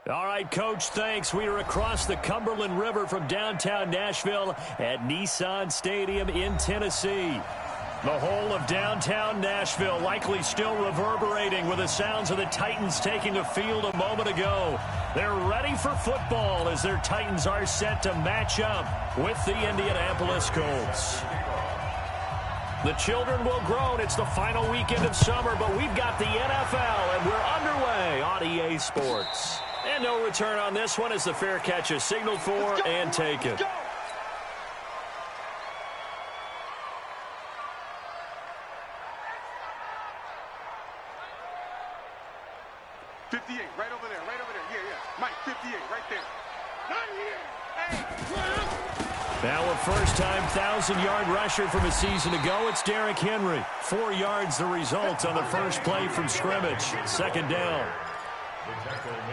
All right, Coach, thanks. We are across the Cumberland River from downtown Nashville at Nissan Stadium in Tennessee. The whole of downtown Nashville likely still reverberating with the sounds of the Titans taking the field a moment ago. They're ready for football as their Titans are set to match up with the Indianapolis Colts. The children will groan. It's the final weekend of summer, but we've got the NFL, and we're underway on EA Sports. And no return on this one as the fair catch is signaled for and taken. 58, right over there, right over there. Yeah, yeah. Mike, 58, right there. Not here. Hey. Now a first-time 1,000-yard rusher from a season ago. It's Derrick Henry. 4 yards the result on the first play from scrimmage. Second down.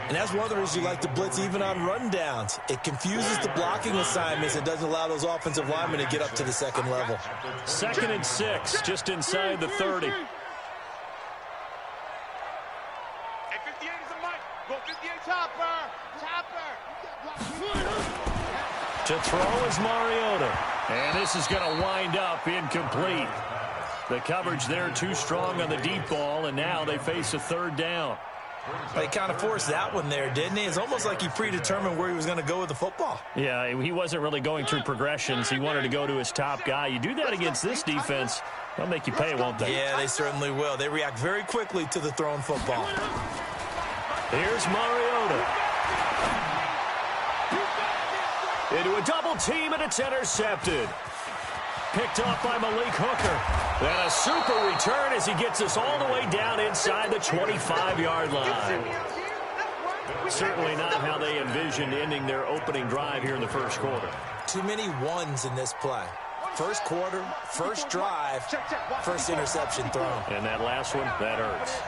And that's one of the reasons you like to blitz even on run downs. It confuses the blocking assignments and doesn't allow those offensive linemen to get up to the second level. 2nd and 6, just inside the 30. Hey, 58 is a Mike. Go 58, Chopper. To throw is Mariota. And this is going to wind up incomplete. The coverage there too strong on the deep ball, and now they face a third down. They kind of forced that one there, didn't he? It's almost like he predetermined where he was going to go with the football. Yeah, he wasn't really going through progressions. He wanted to go to his top guy. You do that against this defense, they'll make you pay, won't they? Yeah, they certainly will. They react very quickly to the thrown football. Here's Mariota. Into a double team, and it's intercepted. Picked off by Malik Hooker. And a super return as he gets us all the way down inside the 25-yard line. Certainly not how they envisioned ending their opening drive here in the first quarter. Too many ones in this play. First quarter, first drive, first interception thrown. And that last one, that hurts.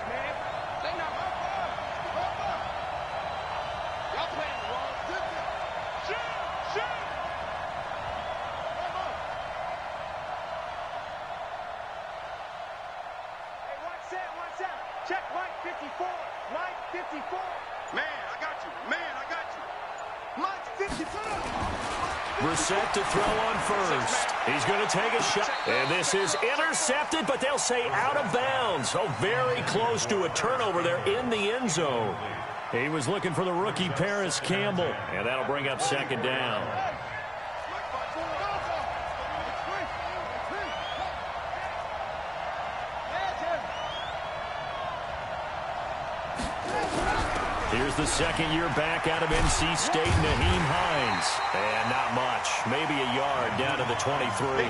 Check Mike 54. Mike 54. Man, I got you. Man, I got you. Mike 54. Brissett to throw on first. He's going to take a shot. And this is intercepted, but they'll say out of bounds. So very close to a turnover there in the end zone. He was looking for the rookie Paris Campbell. And that'll bring up second down. Here's the second-year back out of NC State, Naheem Hines. And not much. Maybe a yard down to the 23.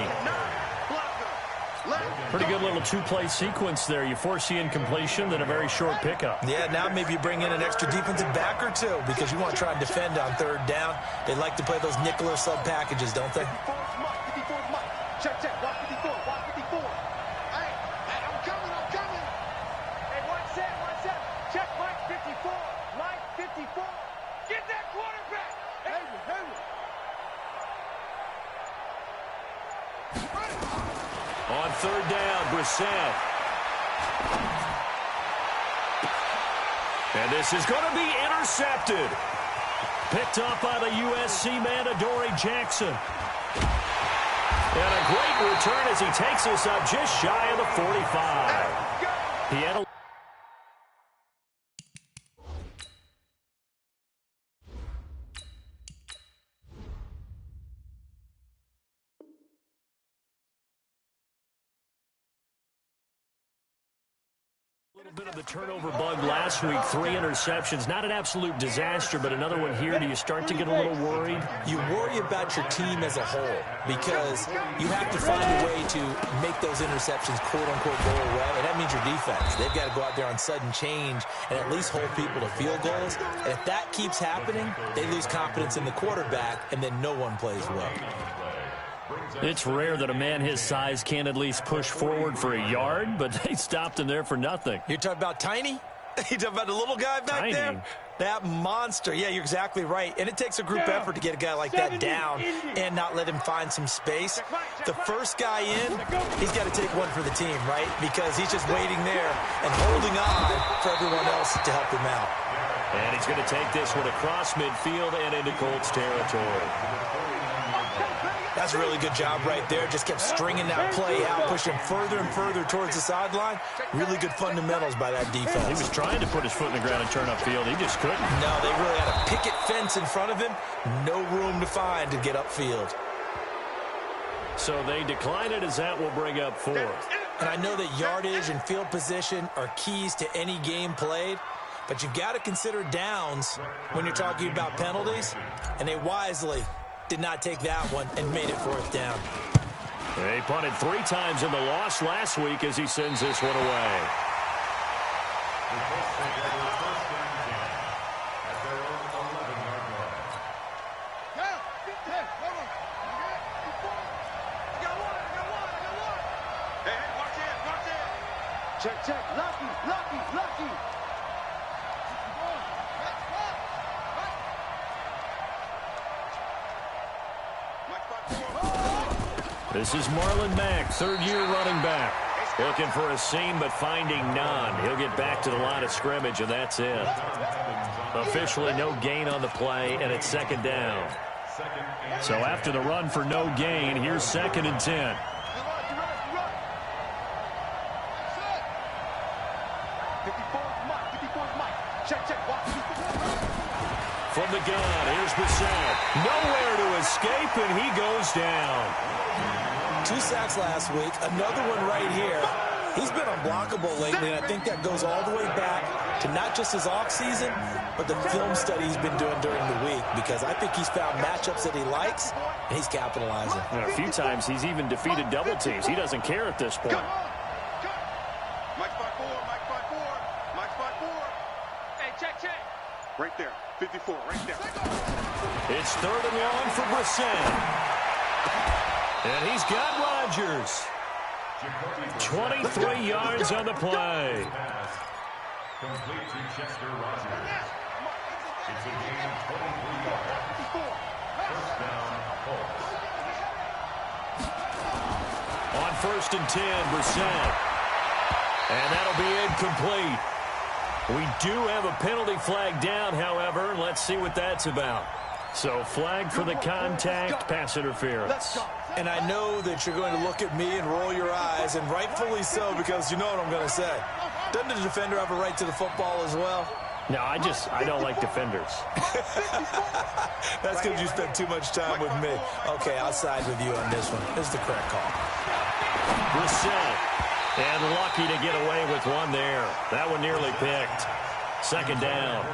Pretty good little two-play sequence there. You force the incompletion, then a very short pickup. Yeah, now maybe you bring in an extra defensive back or two because you want to try and defend on third down. They like to play those nickel or sub packages, don't they? Check, check. Watch 54. Watch 54. Hey, I'm coming. Hey, one set. Check Mike 54. Mike 54. Get that quarterback. Hey. On third down, Brissett. And this is going to be intercepted. Picked up by the USC man, Adoree Jackson. And a great return as he takes us up just shy of the 45. He had a bit of the turnover bug last week. 3 interceptions. Not an absolute disaster, but another one here. Do you start to get a little worried? You worry about your team as a whole because you have to find a way to make those interceptions quote-unquote go away, and that means your defense. They've got to go out there on sudden change and at least hold people to field goals. And if that keeps happening, they lose confidence in the quarterback, and then no one plays well. It's rare that a man his size can at least push forward for a yard, but they stopped him there for nothing. You're talking about Tiny? You're talking about the little guy back there? That monster. Yeah, you're exactly right. And it takes a group effort to get a guy like that down and not let him find some space. The first guy in, he's got to take one for the team, right? Because he's just waiting there and holding on for everyone else to help him out. And he's going to take this one across midfield and into Colts territory. That's a really good job right there. Just kept stringing that play out, pushing further and further towards the sideline. Really good fundamentals by that defense. He was trying to put his foot in the ground and turn upfield. He just couldn't. No, they really had a picket fence in front of him. No room to find to get upfield. So they decline it as that will bring up fourth. And I know that yardage and field position are keys to any game played, but you've got to consider downs when you're talking about penalties, and they wisely did not take that one and made it fourth down. They punted 3 times in the loss last week as he sends this one away. Check, check. Lucky. This is Marlon Mack, third-year running back. Looking for a seam, but finding none. He'll get back to the line of scrimmage, and that's it. Officially no gain on the play, and it's second down. So after the run for no gain, here's 2nd and 10. From the gun, here's Brissett. Nowhere to escape, and he goes down. 2 sacks last week, another one right here. He's been unblockable lately, and I think that goes all the way back to not just his offseason, but the film study he's been doing during the week, because I think he's found matchups that he likes, and he's capitalizing. And a few times he's even defeated double teams. He doesn't care at this point. Mike spot 4. Hey, check. Right there, 54, right there. It's 3rd and long for Brissett. And he's got Rodgers. 23 yards on the play. Complete to Chester Rogers. It's a gain of 23 yards. First down, Colts. On 1st and 10, Brissett. And that'll be incomplete. We do have a penalty flag down, however. Let's see what that's about. So flag for the contact, pass interference. And I know that you're going to look at me and roll your eyes, and rightfully so, because you know what I'm going to say. Doesn't the defender have a right to the football as well? No, I don't like defenders. That's because you spent too much time with me. Okay, I'll side with you on this one. This is the correct call. Brissett. And lucky to get away with one there. That one nearly picked. 2nd down.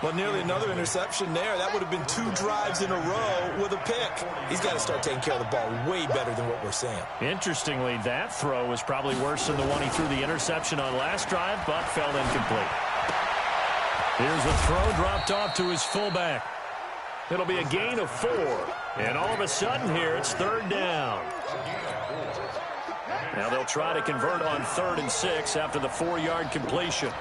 Well, nearly another interception there. That would have been 2 drives in a row with a pick. He's got to start taking care of the ball way better than what we're seeing. Interestingly, that throw was probably worse than the one he threw the interception on last drive, but fell incomplete. Here's a throw dropped off to his fullback. It'll be a gain of 4. And all of a sudden here, it's 3rd down. Now they'll try to convert on 3rd and 6 after the 4-yard completion.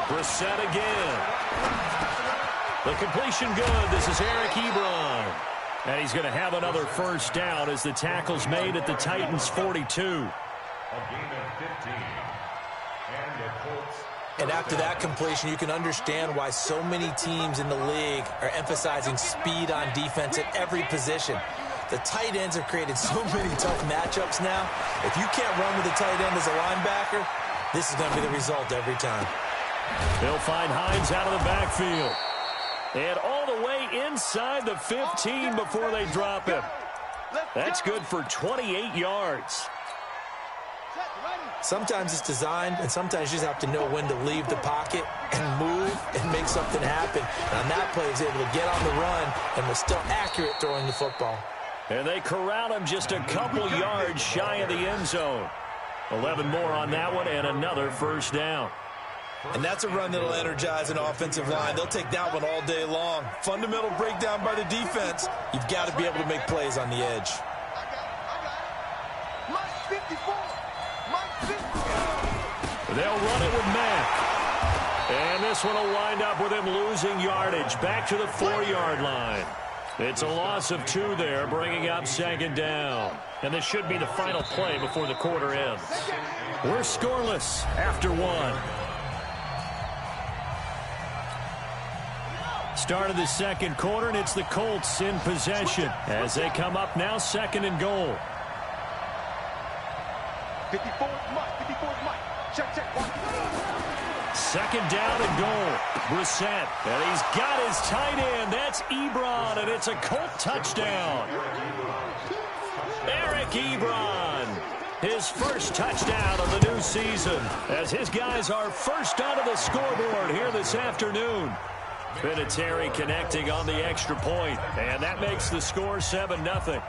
Brissett again. The completion good. This is Eric Ebron. And he's going to have another first down as the tackle's made at the Titans' 42. A gain of 15. And after that completion, you can understand why so many teams in the league are emphasizing speed on defense at every position. The tight ends have created so many tough matchups now. If you can't run with the tight end as a linebacker, this is going to be the result every time. They'll find Hines out of the backfield. And all the way inside the 15 before they drop him. That's good for 28 yards. Sometimes it's designed, and sometimes you just have to know when to leave the pocket and move and make something happen. And on that play, he was able to get on the run and was still accurate throwing the football. And they corral him just a couple yards shy of the end zone. 11 more on that one and another first down. And that's a run that'll energize an offensive line. They'll take that one all day long. Fundamental breakdown by the defense. You've got to be able to make plays on the edge. They'll run it with Mack. And this one will wind up with him losing yardage back to the 4-yard line. It's a loss of 2 there, bringing up 2nd down. And this should be the final play before the quarter ends. We're scoreless after 1. Start of the 2nd quarter, and it's the Colts in possession as they come up now 2nd and goal. 54 is Mike. 54 is Mike. Check, check. 2nd down and goal. Brissett, and he's got his tight end. That's Ebron, and it's a Colt touchdown. Eric Ebron, his first touchdown of the new season, as his guys are first onto the scoreboard here this afternoon. Vinatieri connecting on the extra point, and that makes the score 7-0.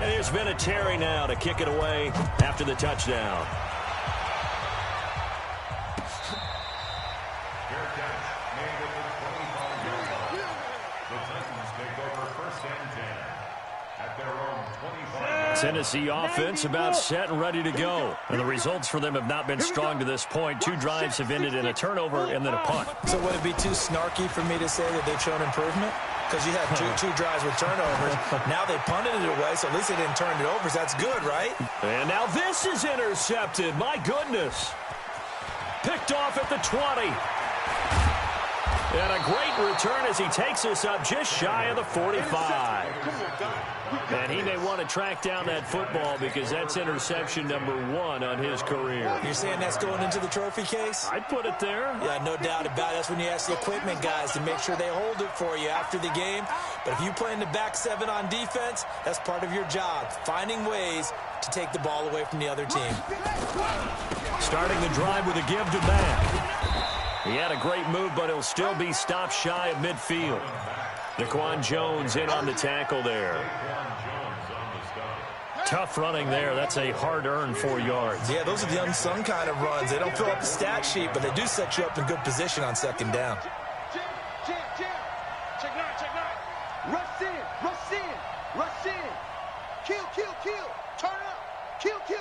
And here's Vinatieri now to kick it away after the touchdown. Tennessee offense about set and ready to go. And the results for them have not been strong to this point. 2 drives have ended in a turnover and then a punt. So would it be too snarky for me to say that they've shown improvement? Because you had two drives with turnovers. Now they punted it away, so at least they didn't turn it over. So that's good, right? And now this is intercepted. My goodness. Picked off at the 20. And a great return as he takes us up just shy of the 45. And he may want to track down that football because that's interception number 1 on his career. You're saying that's going into the trophy case? I'd put it there. Yeah, no doubt about it. That's when you ask the equipment guys to make sure they hold it for you after the game. But if you play in the back 7 on defense, that's part of your job, finding ways to take the ball away from the other team. Starting the drive with a give to Mack. He had a great move, but he'll still be stopped shy of midfield. Daquan Jones in on the tackle there. Tough running there. That's a hard-earned 4 yards. Yeah, those are the unsung kind of runs. They don't fill up the stat sheet, but they do set you up in good position on 2nd down. Check 9. Rush in. Kill. Turn up. Kill. Turn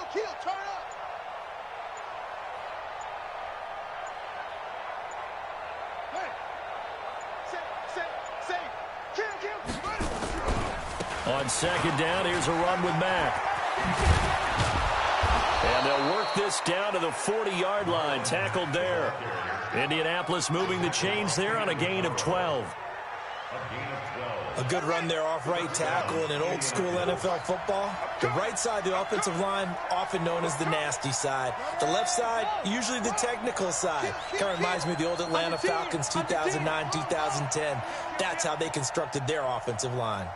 up. On 2nd down, here's a run with Mack. And they'll work this down to the 40-yard line, tackled there. Indianapolis moving the chains there on a gain of 12. A good run there off right tackle in an old-school NFL football. The right side of the offensive line, often known as the nasty side. The left side, usually the technical side. Kind of reminds me of the old Atlanta Falcons 2009, 2010. That's how they constructed their offensive line.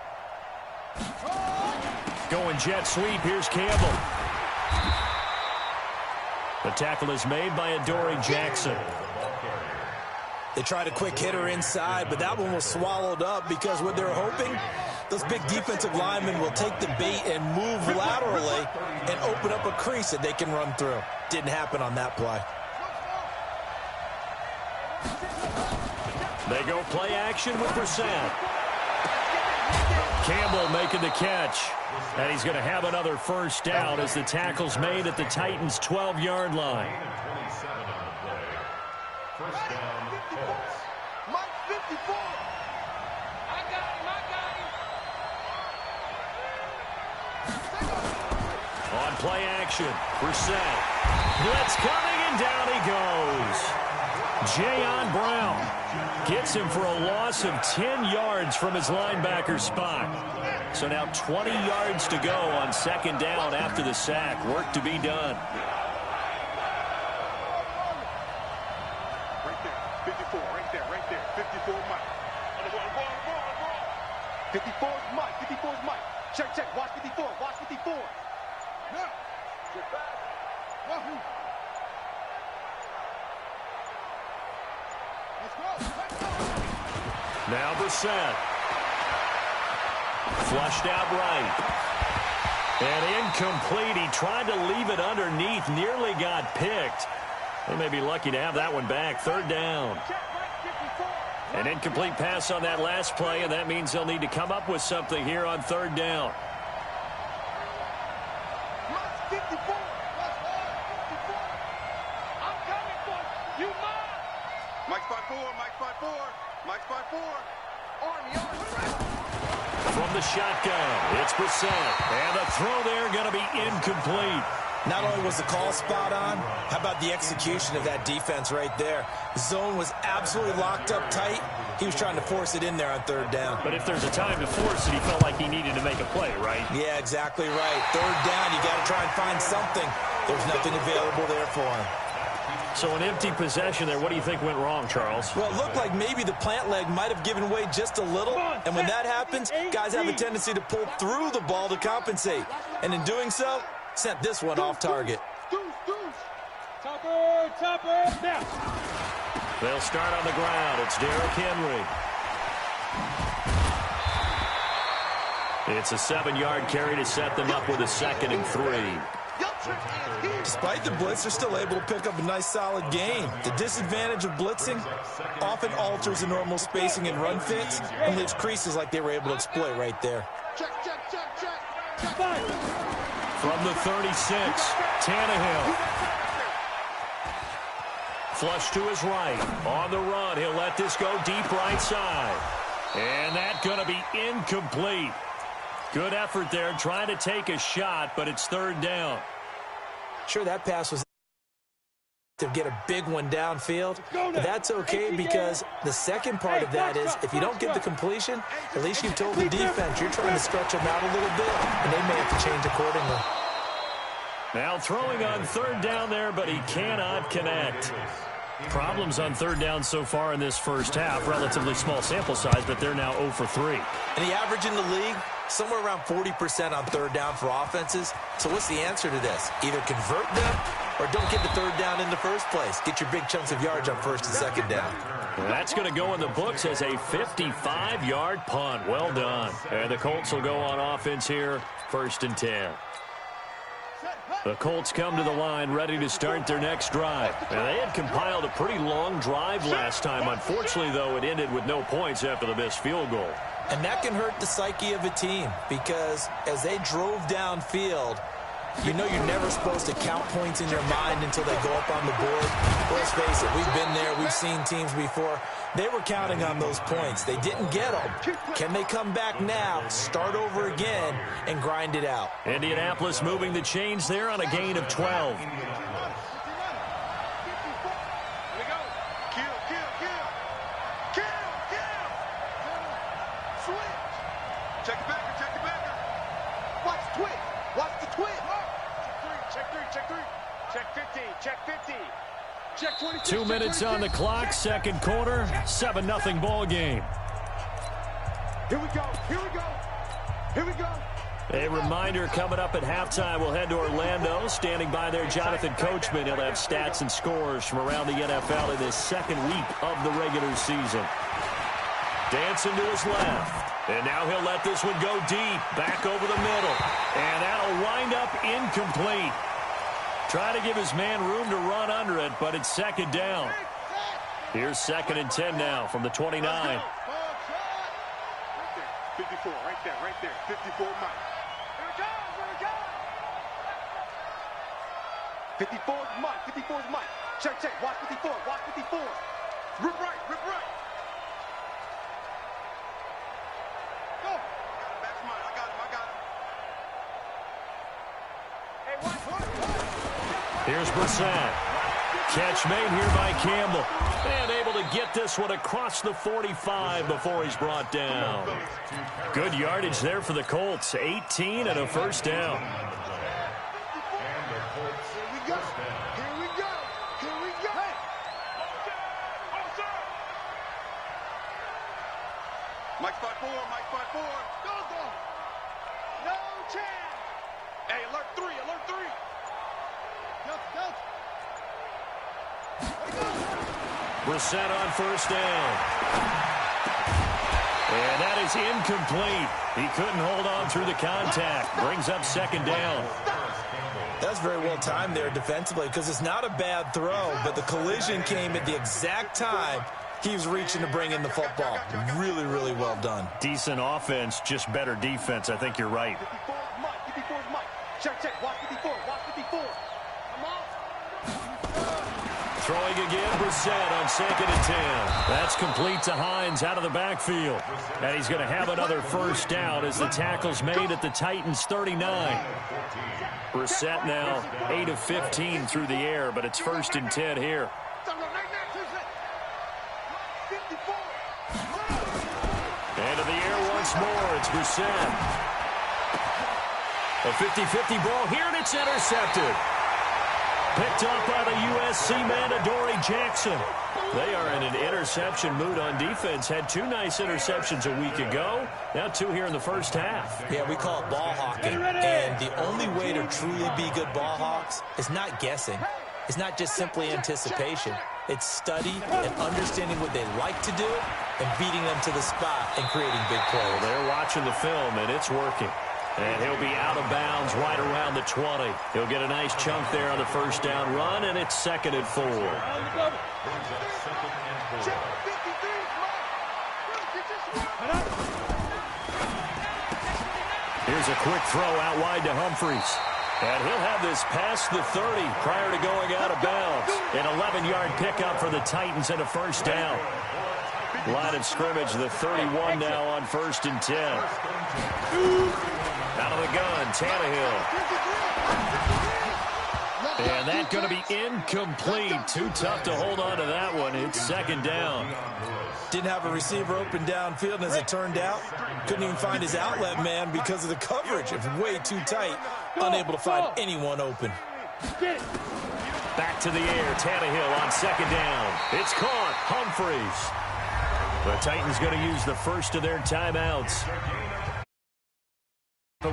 Going jet sweep. Here's Campbell. The tackle is made by Adoree Jackson. They tried a quick hitter inside, but that one was swallowed up because what they're hoping, those big defensive linemen will take the bait and move laterally and open up a crease that they can run through. Didn't happen on that play. They go play action with Brissett. Campbell making the catch. And he's going to have another first down as the tackle's made at the Titans' 12-yard line. First down, Colts. Mike 54. I got him. On play action, Brissett. Blitz coming, and down he goes. Jayon Brown gets him for a loss of 10 yards from his linebacker spot. So now 20 yards to go on 2nd down after the sack. Work to be done. Right there. 54 Mike. 54 is Mike. 54 is Mike. Check. Watch 54. Now. Get back. Let's go. Now Brissett. Flushed out right. And incomplete. He tried to leave it underneath. Nearly got picked. They may be lucky to have that one back. 3rd down. An incomplete pass on that last play, and that means they'll need to come up with something here on 3rd down. Mike 5-4. Mike 5-4. Army. From the shotgun, it's Brissett. And the throw there going to be incomplete. Not only was the call spot on, how about the execution of that defense right there? The zone was absolutely locked up tight. He was trying to force it in there on third down. But if there's a time to force it, he felt like he needed to make a play, right? Yeah, exactly right. Third down, you got to try and find something. There's nothing available there for him. So an empty possession there. What do you think went wrong, Charles? Well, it looked like maybe the plant leg might have given way just a little. And when that happens, guys have a tendency to pull through the ball to compensate. And in doing so, sent this one off target. Topper, now. They'll start on the ground. It's Derrick Henry. It's a 7-yard carry to set them up with a 2nd and 3. Despite the blitz, they're still able to pick up a nice, solid gain. The disadvantage of blitzing often alters the normal spacing and run fits and leaves creases like they were able to exploit right there. Check. From the 36, Tannehill. Flush to his right. On the run, he'll let this go deep right side. And that's going to be incomplete. Good effort there, trying to take a shot, but it's 3rd down. Sure, that pass was to get a big one downfield, but that's okay because the second part of that is if you don't get the completion, at least you've told the defense you're trying to stretch them out a little bit, and they may have to change accordingly. Now throwing on 3rd down there, but he cannot connect. Problems on 3rd down so far in this first half. Relatively small sample size, but they're now 0 for 3. And the average in the league, somewhere around 40% on 3rd down for offenses. So what's the answer to this? Either convert them or don't get the 3rd down in the first place. Get your big chunks of yards on 1st and 2nd down. Well, that's going to go in the books as a 55-yard punt. Well done. And the Colts will go on offense here, 1st and 10. The Colts come to the line ready to start their next drive. And they had compiled a pretty long drive last time. Unfortunately, though, it ended with no points after the missed field goal. And that can hurt the psyche of a team because as they drove downfield, you know you're never supposed to count points in your mind until they go up on the board. Let's face it, we've been there. We've seen teams before. They were counting on those points. They didn't get them. Can they come back now, start over again, and grind it out? Indianapolis moving the chains there on a gain of 12. Check it back. Watch the twist. Check 3. Check 15. Check 15. Check 22. 2 minutes on the clock, 2nd quarter, 7-0 ball game. Here we go. A reminder coming up at halftime, we'll head to Orlando. Standing by there, Jonathan Coachman. He'll have stats and scores from around the NFL in this 2nd week of the regular season. Dancing to his left. And now he'll let this one go deep, back over the middle. And that'll wind up incomplete. Trying to give his man room to run under it, but it's 2nd down. Here's 2nd and 10 now from the 29. 54, right there. 54, Mike. Here it goes. 54 is Mike. Check. Watch 54. Rip right. Go. That's mine. I got him. Hey, watch. Here's Brissett. Catch made here by Campbell. And able to get this one across the 45 before he's brought down. Good yardage there for the Colts. 18 and a 1st down. Here we go. Mike 5-4. Go. No chance. Hey, alert 3. Go. Brissett on 1st down. And that is incomplete. He couldn't hold on through the contact. Brings up 2nd down. That's very well timed there defensively because it's not a bad throw, but the collision came at the exact time he was reaching to bring in the football. Really, really well done. Decent offense, just better defense. I think you're right. 54 Mike. Check. Watch 54. Come on. Throwing again, Brissett on 2nd and 10. That's complete to Hines out of the backfield. And he's going to have another first down as the tackle's made at the Titans' 39. Brissett now 8 of 15 through the air, but it's 1st and 10 here. Into the air once more. It's Brissett. A 50-50 ball here, and it's intercepted. Picked up by the USC man, Adoree Jackson. They are in an interception mood on defense. Had 2 nice interceptions a week ago. Now 2 here in the first half. Yeah, we call it ball hawking. And the only way to truly be good ball hawks is not guessing. It's not just simply anticipation. It's study and understanding what they like to do and beating them to the spot and creating big plays. Well, they're watching the film, and it's working. And he'll be out of bounds right around the 20. He'll get a nice chunk there on the first down run, and it's 2nd and 4. Here's a quick throw out wide to Humphries. And he'll have this past the 30 prior to going out of bounds. An 11-yard pickup for the Titans and a first down. Line of scrimmage, the 31 now on 1st and 10. Out of the gun, Tannehill. And that's going to be incomplete. Too tough to hold on to that one. It's 2nd down. Didn't have a receiver open downfield, and as it turned out, couldn't even find his outlet man because of the coverage. It was way too tight, unable to find anyone open. Back to the air, Tannehill on 2nd down. It's caught, Humphries. The Titans going to use the first of their timeouts.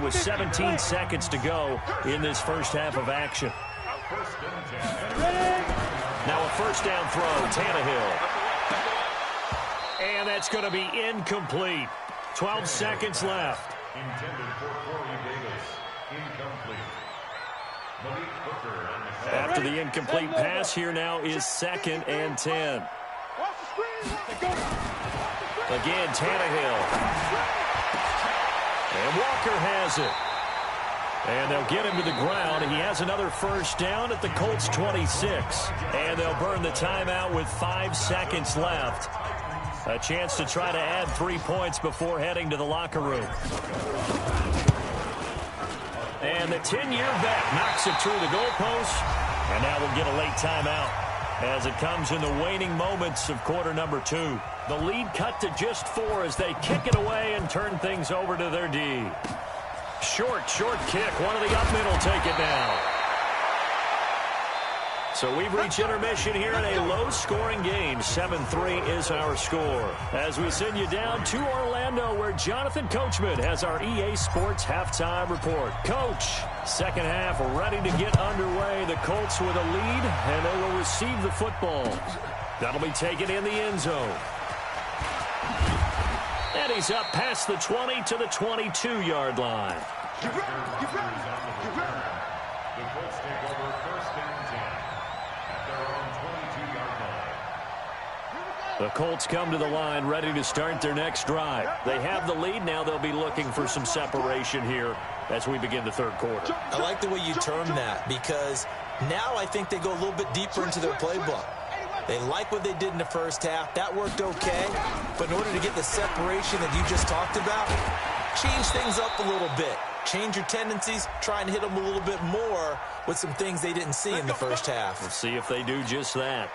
With 17 seconds to go in this first half of action. Now a first down throw, Tannehill. And that's going to be incomplete. 12 seconds left. Intended for Corey Davis. Incomplete. Malik Hooker on the After the incomplete pass, here now is 2nd and 10. Again, Tannehill. And Walker has it. And they'll get him to the ground. He has another first down at the Colts' 26. And they'll burn the timeout with 5 seconds left. A chance to try to add 3 points before heading to the locker room. And the 10-year vet knocks it through the goalpost. And now we'll get a late timeout as it comes in the waning moments of quarter number 2. The lead cut to just 4 as they kick it away and turn things over to their D. Short kick. One of the up middle take it now. So we've reached intermission here in a low-scoring game. 7-3 is our score. As we send you down to Orlando, where Jonathan Coachman has our EA Sports halftime report. Coach, second half ready to get underway. The Colts with a lead, and they will receive the football. That'll be taken in the end zone. And he's up past the 20 to the 22-yard line. The Colts take over 1st and 10 at their own 22-yard line. The Colts come to the line ready to start their next drive. They have the lead. Now they'll be looking for some separation here as we begin the third quarter. I like the way you term that because now I think they go a little bit deeper into their playbook. They like what they did in the first half. That worked okay. But in order to get the separation that you just talked about, change things up a little bit. Change your tendencies. Try and hit them a little bit more with some things they didn't see in the first half. Let's see if they do just that.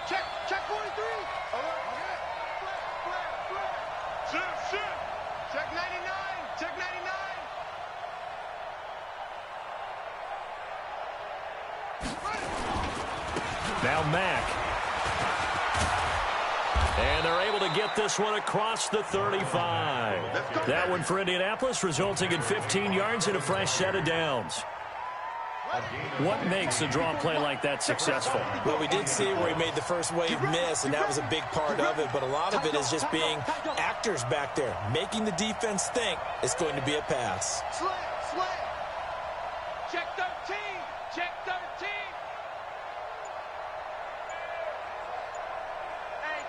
Check 43. Check 99. Check 99. Now Mack. And they're able to get this one across the 35. That one for Indianapolis, resulting in 15 yards and a fresh set of downs. What makes a draw play like that successful? Well, we did see where he made the first wave miss, and that was a big part of it. But a lot of it is just being actors back there, making the defense think it's going to be a pass. Slant. Check 13. Check 13. Hey,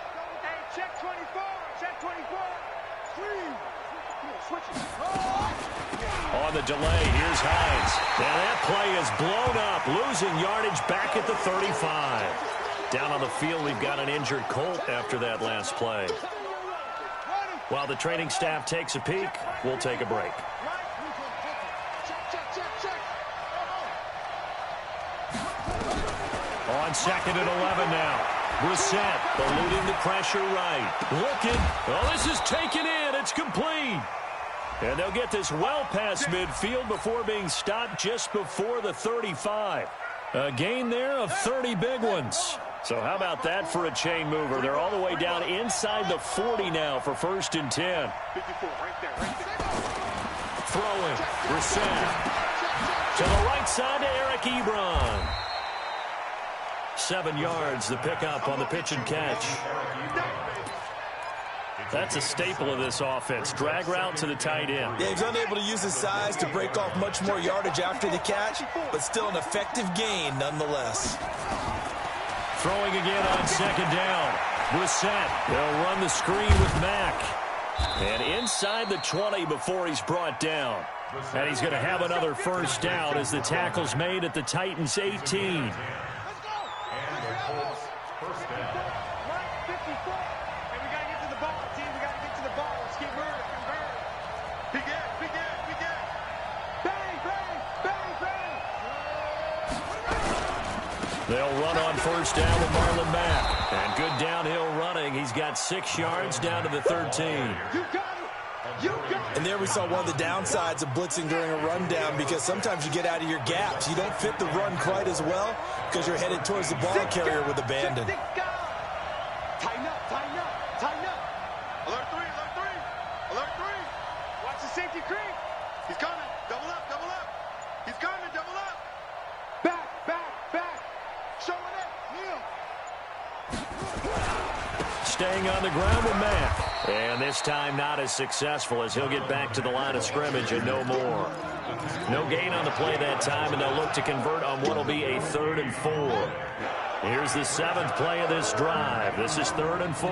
check 24. Check 24. Freeze. On the delay, here's Hines. Now that play is blown up, losing yardage back at the 35. Down on the field, we've got an injured Colt after that last play. While the training staff takes a peek, we'll take a break. On 2nd and 11 now. Brissett eluding the pressure right. Looking. Oh, this is taken in. It's complete. And they'll get this well past midfield before being stopped just before the 35. A gain there of 30 big ones. So how about that for a chain mover? They're all the way down inside the 40 now for 1st and 10. 54, right there. Throwing. Brissett. To the right side to Eric Ebron. 7 yards, the pickup on the pitch and catch. That's a staple of this offense. Drag route to the tight end. Yeah, he's unable to use his size to break off much more yardage after the catch, but still an effective gain nonetheless. Throwing again on 2nd down. Brissett. They'll run the screen with Mack. And inside the 20 before he's brought down. And he's going to have another 1st down as the tackle's made at the Titans' 18. They'll run on 1st down with Marlon Mack. And good downhill running. He's got 6 yards down to the 13. And there we saw one of the downsides of blitzing during a rundown, because sometimes you get out of your gaps. You don't fit the run quite as well because you're headed towards the ball carrier with abandon. Tighten up, tighten up, tighten up. Alert 3, alert 3, alert 3. Watch the safety creep. He's coming. Double up, double up. He's coming, double up. Back, back, back. Showing it. Kneel. Staying on the ground with Mack. And this time not as successful, as he'll get back to the line of scrimmage and no more. No gain on the play that time, and they'll look to convert on what will be a 3rd and 4. Here's the 7th play of this drive. This is 3rd and 4.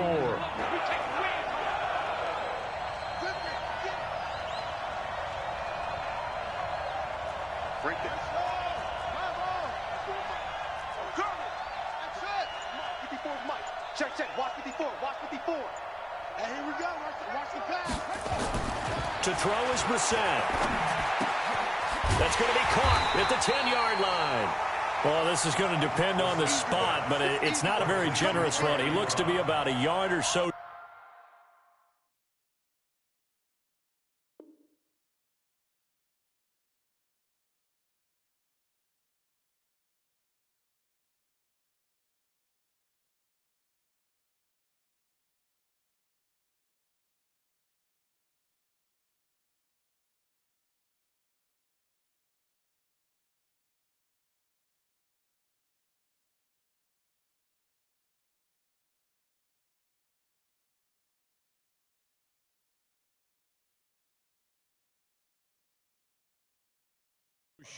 Break this. Check, check. Watch 54. Watch 54. And here we go. Watch the pass. To throw is Brissett. That's going to be caught at the 10-yard line. Well, this is going to depend on the spot, but it's not a very generous run. He looks to be about a yard or so.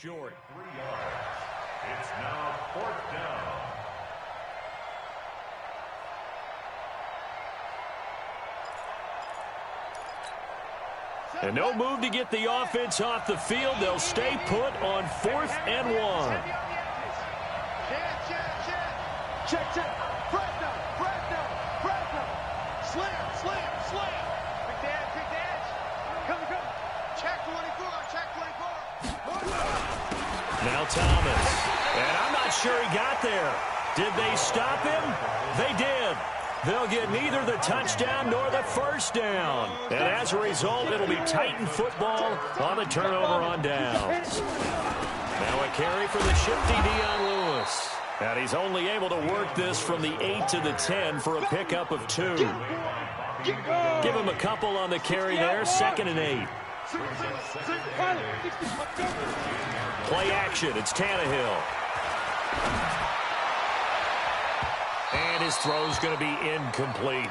Short. 3 yards. It's now 4th down. And no move to get the offense off the field. They'll stay put on 4th and 1. Check, check. Fresno, Fresno, Fresno. Slam, slam, slam. Quick the edge. Come. Check 24, check 24. Now Thomas. And I'm not sure he got there. Did they stop him? They did. They'll get neither the touchdown nor the 1st down. And as a result, it'll be Titan football on the turnover on downs. Now a carry for the shifty Dion Lewis. And he's only able to work this from the 8 to the 10 for a pickup of 2. Give him a couple on the carry there, 2nd and 8. Play action, it's Tannehill. And his throw's going to be incomplete.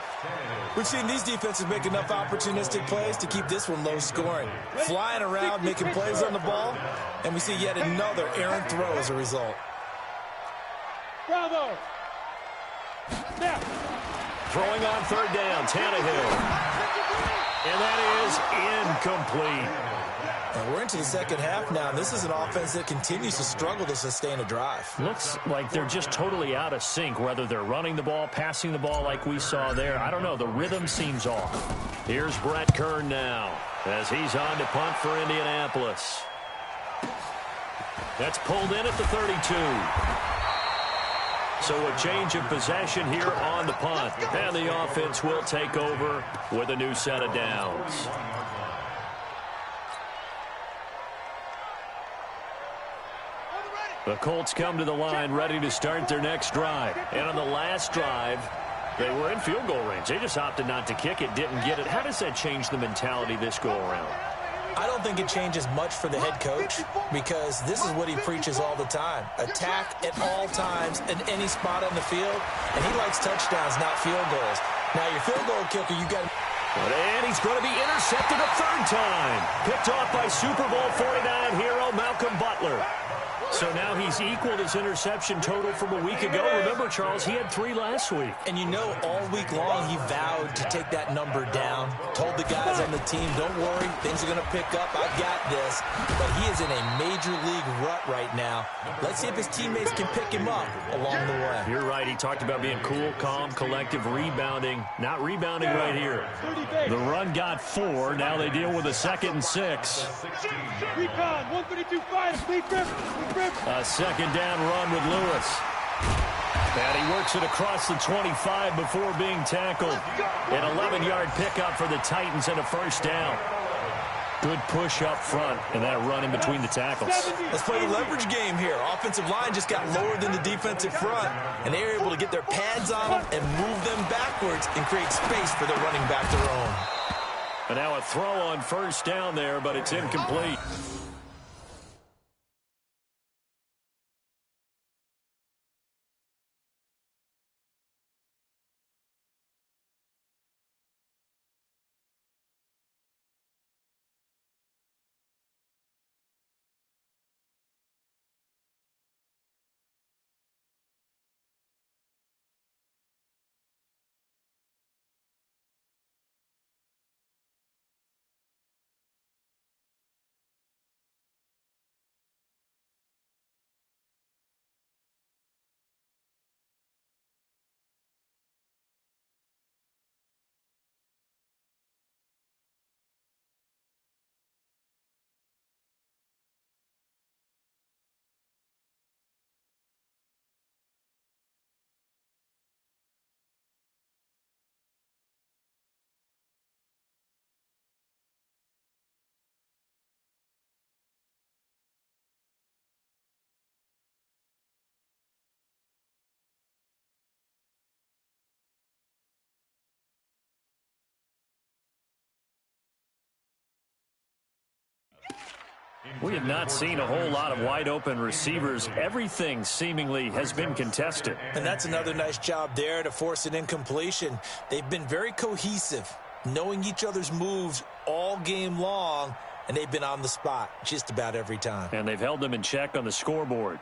We've seen these defenses make enough opportunistic plays to keep this one low scoring. Flying around, making plays on the ball, and we see yet another errant throw as a result. Bravo! Throwing on 3rd down, Tannehill. And that is incomplete. And we're into the second half now, and this is an offense that continues to struggle to sustain a drive. Looks like they're just totally out of sync, whether they're running the ball, passing the ball like we saw there. I don't know. The rhythm seems off. Here's Brett Kern now as he's on to punt for Indianapolis. That's pulled in at the 32. So a change of possession here on the punt. And the offense will take over with a new set of downs. The Colts come to the line ready to start their next drive. And on the last drive, they were in field goal range. They just opted not to kick it, didn't get it. How does that change the mentality this go around? I don't think it changes much for the head coach because this is what he preaches all the time. Attack at all times in any spot on the field. And he likes touchdowns, not field goals. Now, your field goal kicker, you got... And he's going to be intercepted a third time. Picked off by Super Bowl 49 hero Malcolm Butler. So now he's equaled his interception total from a week ago. Remember, Charles, he had 3 last week. And you know, all week long he vowed to take that number down. Told the guys on the team, don't worry, things are going to pick up. I've got this. But he is in a major league rut right now. Let's see if his teammates can pick him up along the way. You're right. He talked about being cool, calm, collective, rebounding. Not rebounding right here. The run got 4. Now they deal with a 2nd and 6. Recon, 132-5, lead grip. A second down run with Lewis. And he works it across the 25 before being tackled. An 11-yard pickup for the Titans and a first down. Good push up front and that run in between the tackles. Let's play the leverage game here. Offensive line just got lower than the defensive front, and they were able to get their pads on them and move them backwards and create space for their running back to roam. And now a throw on first down there, but it's incomplete. We have not seen a whole lot of wide-open receivers. Everything seemingly has been contested. And that's another nice job there to force an incompletion. They've been very cohesive, knowing each other's moves all game long, and they've been on the spot just about every time. And they've held them in check on the scoreboard.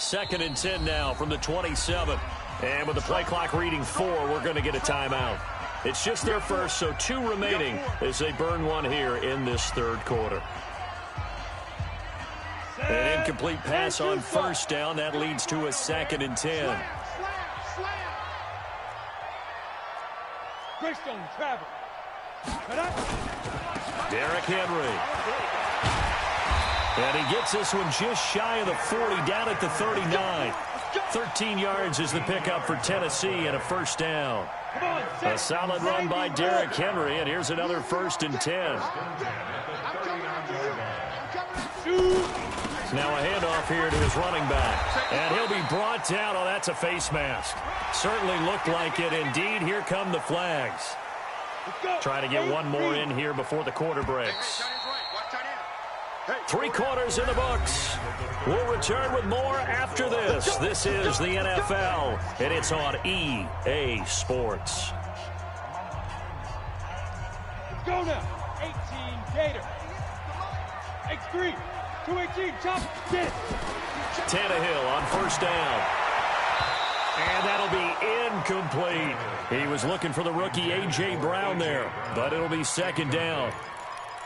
2nd and 10 now from the 27. And with the play clock reading 4, we're going to get a timeout. It's just their first, so 2 remaining as they burn one here in this 3rd quarter. An incomplete pass on 1st down. That leads to a 2nd and 10. Greystone travel. Derrick Henry. And he gets this one just shy of the 40, down at the 39. 13 yards is the pickup for Tennessee and a 1st down. A solid run by Derrick Henry, and here's another 1st and 10. Now a handoff here to his running back. And he'll be brought down. Oh, that's a face mask. Certainly looked like it. Indeed, here come the flags. Trying to get one more in here before the quarter breaks. 3 quarters in the books. We'll return with more after this. This is the NFL, and it's on EA Sports. Go now. 18 Gator. X3. 218. Chop. Get it. Tannehill on 1st down. And that'll be incomplete. He was looking for the rookie A.J. Brown there, but it'll be 2nd down.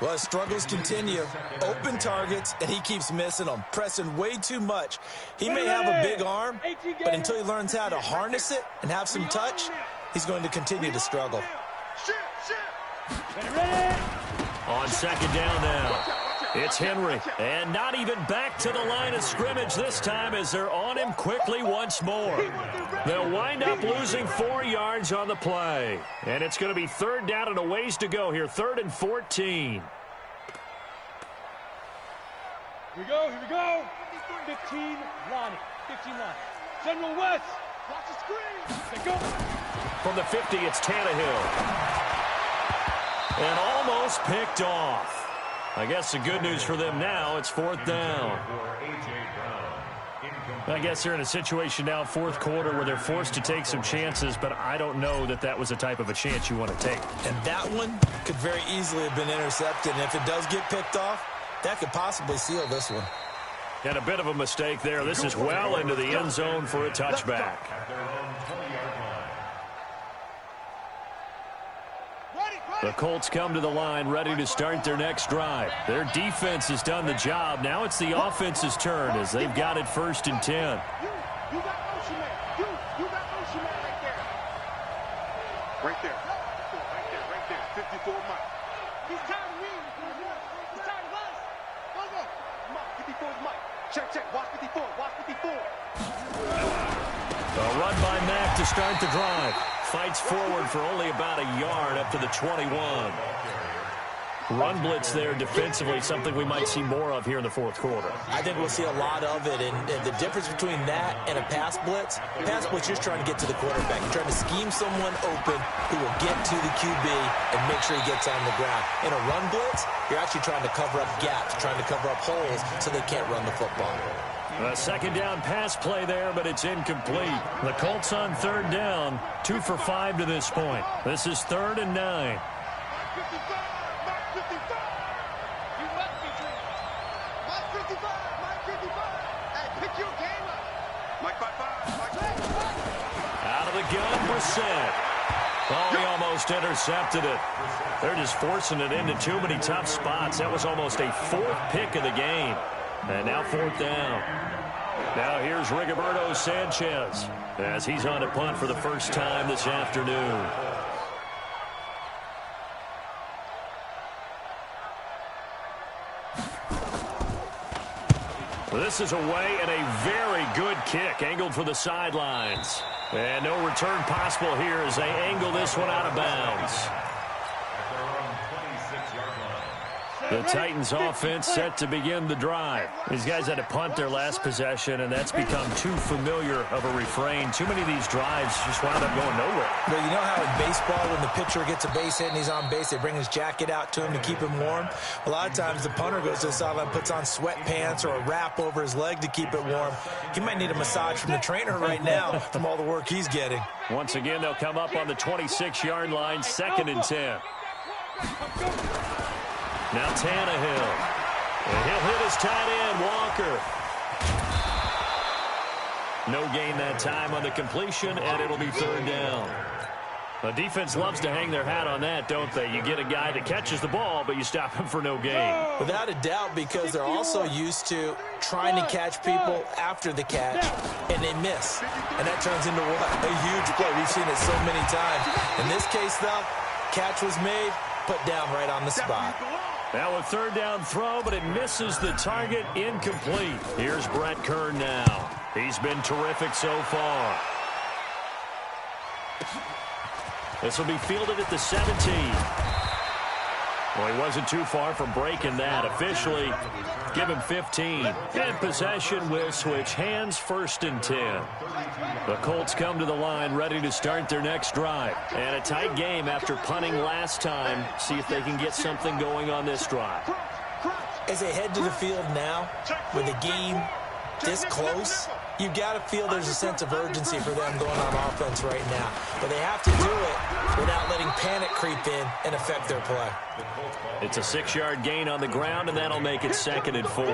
Well, his struggles continue. Open targets, and he keeps missing them, pressing way too much. He may have a big arm, but until he learns how to harness it and have some touch, he's going to continue to struggle. On 2nd down now, it's Henry. And not even back to the line of scrimmage this time as they're on him quickly once more. They'll wind up losing 4 yards on the play. And it's going to be 3rd down and a ways to go here. 3rd and 14. Here we go. 15 Lonnie. 15 Lonnie. General West. Watch the screen. They go. From the 50, it's Tannehill. And almost picked off. I guess the good news for them now, it's 4th down. I guess they're in a situation now, 4th quarter, where they're forced to take some chances, but I don't know that that was the type of a chance you want to take. And that one could very easily have been intercepted, and if it does get picked off, that could possibly seal this one. And a bit of a mistake there. This is well into the end zone for a touchback. The Colts come to the line ready to start their next drive. Their defense has done the job. Now it's the offense's turn as they've got it 1st and 10. You got motion man. You got motion man right there. Right there. 54 Mike. He's tired of me. He's tired of us. Go. Mike, 54 is Mike. Check. Watch 54. A run by Mack to start the drive. Fights forward for only about a yard up to the 21. Run blitz there defensively, something we might see more of here in the 4th quarter. I think we'll see a lot of it, and the difference between that and a pass blitz is just trying to get to the quarterback. You're trying to scheme someone open who will get to the QB and make sure he gets on the ground. In a run blitz, you're actually trying to cover up gaps, trying to cover up holes so they can't run the football. A 2nd down pass play there, but it's incomplete. The Colts on 3rd down, 2 for 5 to this point. This is 3rd and 9. Mike 55. You must be dreaming. Mike 55. Hey, pick your game up. Mike 55. Out of the gun, Brissett. Oh, he almost intercepted it. They're just forcing it into too many tough spots. That was almost a 4th pick of the game. And now 4th down. Now here's Rigoberto Sanchez as he's on a punt for the first time this afternoon. This is away and a very good kick angled for the sidelines. And no return possible here as they angle this one out of bounds. The Titans offense set to begin the drive. These guys had to punt their last possession, and that's become too familiar of a refrain. Too many of these drives just wound up going nowhere. Well, you know how in baseball when the pitcher gets a base hit and he's on base, they bring his jacket out to him to keep him warm? A lot of times the punter goes to the sideline, puts on sweatpants or a wrap over his leg to keep it warm. He might need a massage from the trainer right now from all the work he's getting. Once again, they'll come up on the 26-yard line, 2nd and 10. Now Tannehill. And he'll hit his tight end, Walker. No gain that time on the completion, and it'll be third down. The defense loves to hang their hat on that, don't they? You get a guy that catches the ball, but you stop him for no gain. Without a doubt, because they're also used to trying to catch people after the catch, and they miss. And that turns into what? A huge play. We've seen it so many times. In this case, though, catch was made, put down right on the spot. Now a third down throw, but it misses the target, incomplete. Here's Brett Kern now. He's been terrific so far. This will be fielded at the 17. Well, he wasn't too far from breaking that. Officially, give him 15. And possession will switch hands, 1st and 10. The Colts come to the line ready to start their next drive. And a tight game after punting last time. See if they can get something going on this drive. As they head to the field now, with the game this close, you've got to feel there's a sense of urgency for them going on offense right now. But they have to do it without letting panic creep in and affect their play. It's a 6-yard gain on the ground, and that'll make it 2nd and 4.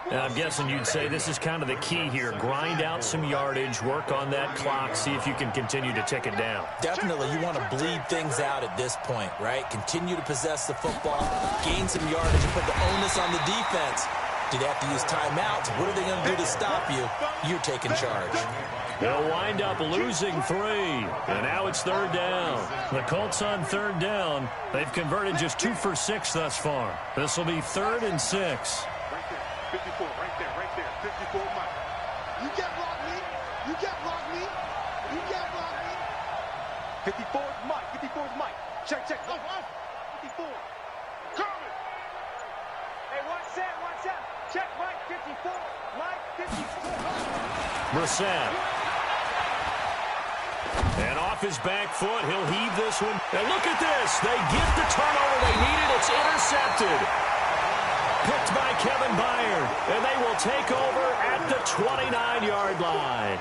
And I'm guessing you'd say this is kind of the key here. Grind out some yardage, work on that clock, see if you can continue to tick it down. Definitely, you want to bleed things out at this point, right? Continue to possess the football, gain some yardage, and put the onus on the defense. Do they have to use timeouts? What are they going to do to stop you? You're taking charge. They'll wind up losing 3. And now it's 3rd down. The Colts on 3rd down. They've converted just 2 for 6 thus far. This will be 3rd and 6. Right there. 54, right there. 54, Mike. You can't block me. You can't block me. You can't block me. 54 is Mike. 54 is Mike. Check. 54. Coming. Hey, watch that. Check, Mike, 54. Mike, 54. Brissett. And off his back foot, he'll heave this one. And look at this. They get the turnover they needed. It's intercepted. Picked by Kevin Byard. And they will take over at the 29-yard line.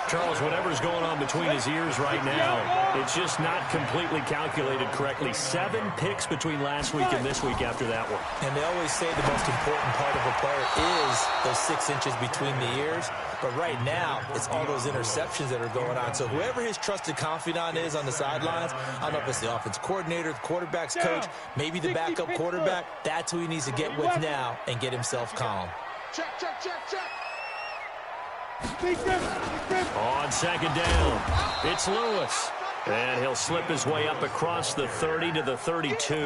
Charles, whatever's going on between his ears right now, it's just not completely calculated correctly. 7 picks between last week and this week after that one. And they always say the most important part of a player is those 6 inches between the ears. But right now, it's all those interceptions that are going on. So whoever his trusted confidant is on the sidelines, I don't know if it's the offense coordinator, the quarterback's coach, maybe the backup quarterback, that's who he needs to get with now and get himself calm. Check. On 2nd down, it's Lewis. And he'll slip his way up across the 30 to the 32.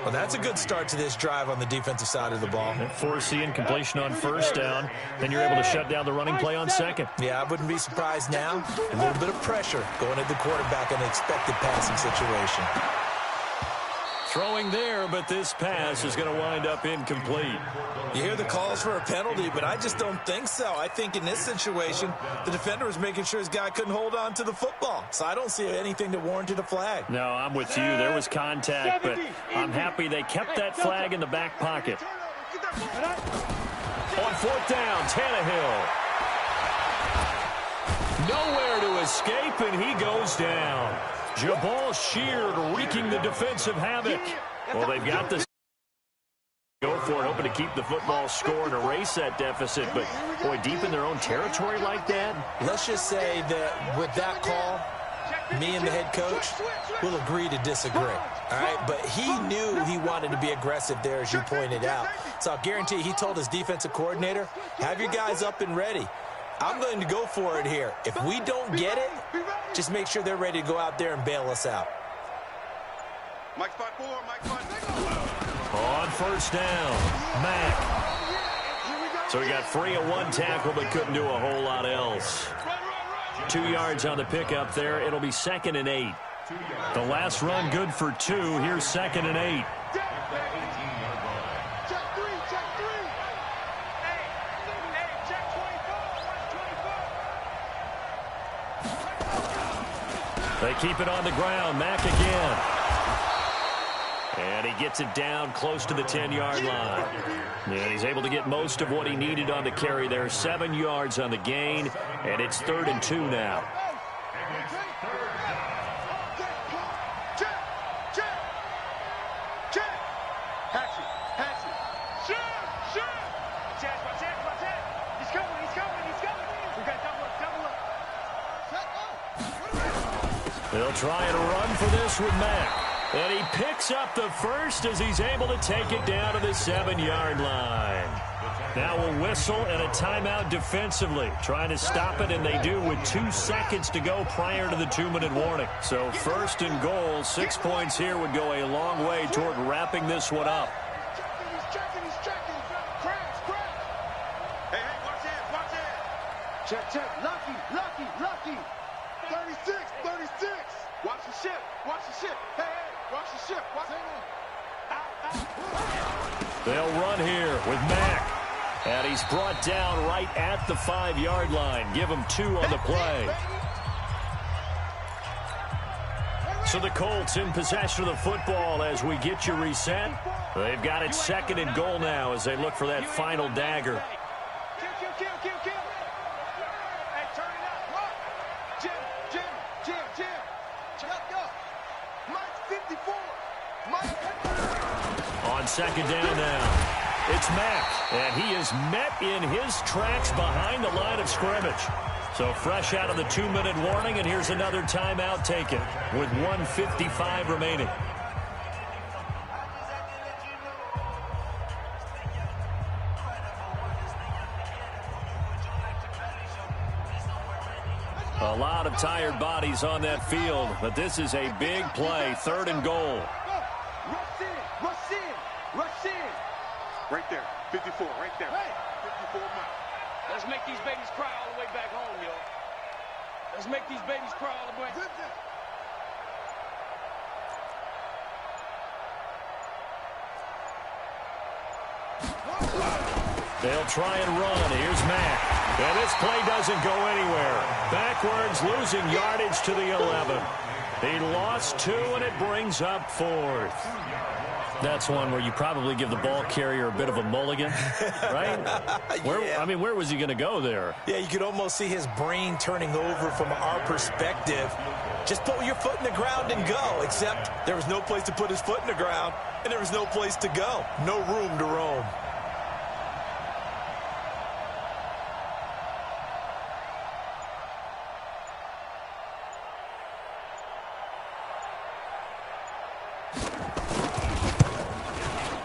Well, that's a good start to this drive on the defensive side of the ball. Foreseeing completion on 1st down, then you're able to shut down the running play on 2nd. Yeah, I wouldn't be surprised now. A little bit of pressure going at the quarterback in an expected passing situation. Throwing there, but this pass is going to wind up incomplete. You hear the calls for a penalty, but I just don't think so. I think in this situation, the defender was making sure his guy couldn't hold on to the football. So I don't see anything that warranted a flag. No, I'm with you. There was contact, but I'm happy they kept that flag in the back pocket. On 4th down, Tannehill. Nowhere to escape, and he goes down. Jabal Sheard wreaking the defensive havoc. Well, they've got this. Go for it, hoping to keep the football score and erase that deficit. But, boy, deep in their own territory like that. Let's just say that with that call, me and the head coach will agree to disagree. All right, but he knew he wanted to be aggressive there, as you pointed out. So I'll guarantee he told his defensive coordinator, have your guys up and ready. I'm going to go for it here. If we don't get it, just make sure they're ready to go out there and bail us out. Mike spot 4, Mike spot 4. On 1st down, Mack. So he got free of 1 tackle, but couldn't do a whole lot else. 2 yards on the pickup there. It'll be 2nd and 8. The last run good for 2. Here's 2nd and 8. They keep it on the ground. Mack again. And he gets it down close to the 10-yard line. And he's able to get most of what he needed on the carry there. 7 yards on the gain, and it's 3rd and 2 now. He's coming. They'll try and run for this with Mack. And he picks up the first as he's able to take it down to the 7-yard line. Now a whistle and a timeout defensively. Trying to stop it, and they do with 2 seconds to go prior to the 2-minute warning. So 1st and goal, 6 points here would go a long way toward wrapping this one up. He's checking. Crash. Hey, watch it. Check. Lucky. 36. Watch the ship. Hey, watch the ship. Watch it. They'll run here with Mack. And he's brought down right at the 5-yard line. Give him 2 on the play. So the Colts in possession of the football as we get you reset. They've got it 2nd and goal now as they look for that final dagger. Kill. Hey, turn it up. Jim. Let's go. Mike 54. On 2nd down now. It's Mack, and he is met in his tracks behind the line of scrimmage. So fresh out of the 2-minute warning, and here's another timeout taken with 1:55 remaining. A lot of tired bodies on that field, but this is a big play, 3rd and goal. Rush in. Right there, 54, right there. Hey, 54 miles. Let's make these babies cry all the way back home, yo. Let's make these babies cry all the way. They'll try and run. Here's Mack. And this play doesn't go anywhere. Backwards, losing yardage to the 11. He lost 2, and it brings up 4th. That's one where you probably give the ball carrier a bit of a mulligan, right? Where was he going to go there? Yeah, you could almost see his brain turning over from our perspective. Just put your foot in the ground and go, except there was no place to put his foot in the ground, and there was no place to go. No room to roam.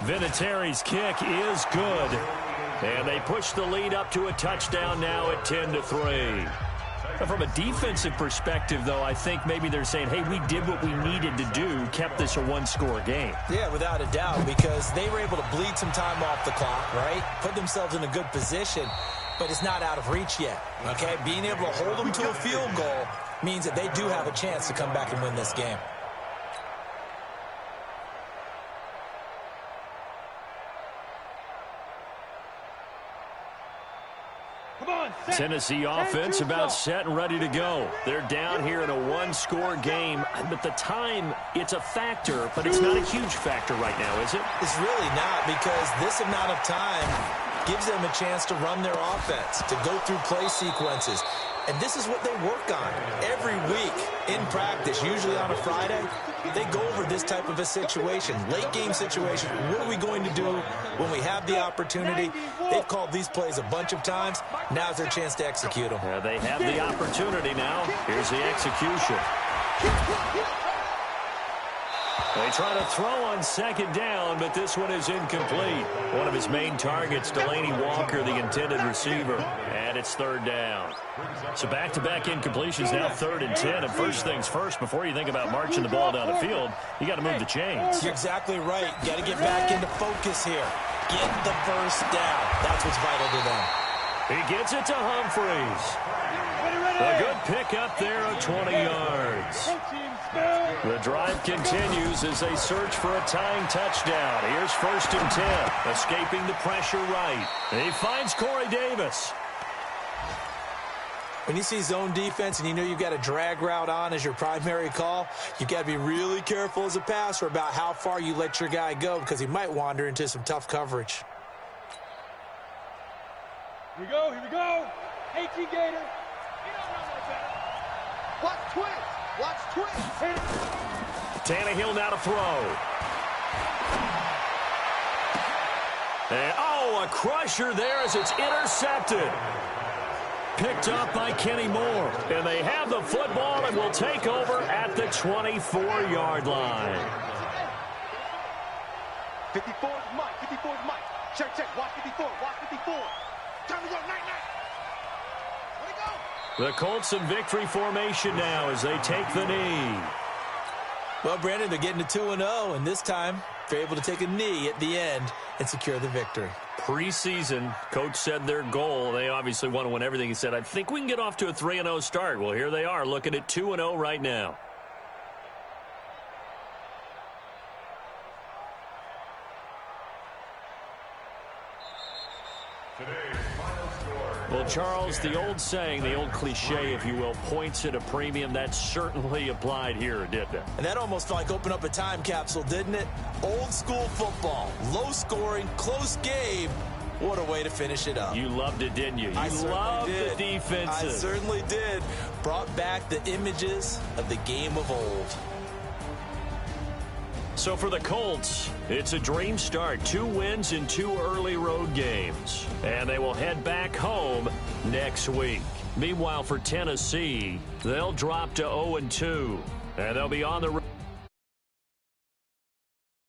Vinatieri's kick is good. And they push the lead up to a touchdown now at 10-3. From a defensive perspective, though, I think maybe they're saying, hey, we did what we needed to do, kept this a 1-score game. Yeah, without a doubt, because they were able to bleed some time off the clock, right? Put themselves in a good position, but it's not out of reach yet, okay? Being able to hold them to a field goal means that they do have a chance to come back and win this game. Tennessee offense about set and ready to go. They're down here in a 1-score game, but the time, it's a factor, but it's not a huge factor right now, is it? It's really not, because this amount of time gives them a chance to run their offense, to go through play sequences. And this is what they work on every week in practice, usually on a Friday. They go over this type of a situation, late game situation. What are we going to do when we have the opportunity? They've called these plays a bunch of times. Now's their chance to execute them. They have the opportunity now. Here's the execution. They try to throw on 2nd down, but this one is incomplete. One of his main targets, Delaney Walker, the intended receiver. And it's 3rd down. So back-to-back incompletions, now 3rd and 10. And first things first, before you think about marching the ball down the field, you got to move the chains. You're exactly right. Got to get back into focus here. Get the first down. That's what's vital to them. He gets it to Humphreys. A good pick up there of 20 yards. The drive continues as they search for a tying touchdown. Here's 1st and 10. Escaping the pressure right. He finds Corey Davis. When you see zone defense and you know you've got a drag route on as your primary call, you've got to be really careful as a passer about how far you let your guy go, because he might wander into some tough coverage. Here we go. AT Gator. You don't know no better. Watch twins. Tannehill now to throw. And, a crusher there as it's intercepted. Picked up by Kenny Moore. And they have the football and will take over at the 24-yard line. 54 is Mike. 54 is Mike. Check. Watch 54. Watch 54. Time to go. Night. Way to go. The Colts in victory formation now as they take the knee. Well, Brandon, they're getting to 2-0, and this time they're able to take a knee at the end and secure the victory. Preseason, coach said their goal, they obviously want to win everything. He said, I think we can get off to a 3-0 start. Well, here they are looking at 2-0 right now. Well, Charles, the old saying, the old cliche, if you will, points at a premium, that certainly applied here, didn't it? And that almost felt like opened up a time capsule, didn't it? Old school football, low scoring, close game. What a way to finish it up. You loved it, didn't you? You loved the defenses. I certainly did. Brought back the images of the game of old. So for the Colts, it's a dream start. 2 wins in 2 early road games. And they will head back home next week. Meanwhile, for Tennessee, they'll drop to 0-2. And they'll be on the road.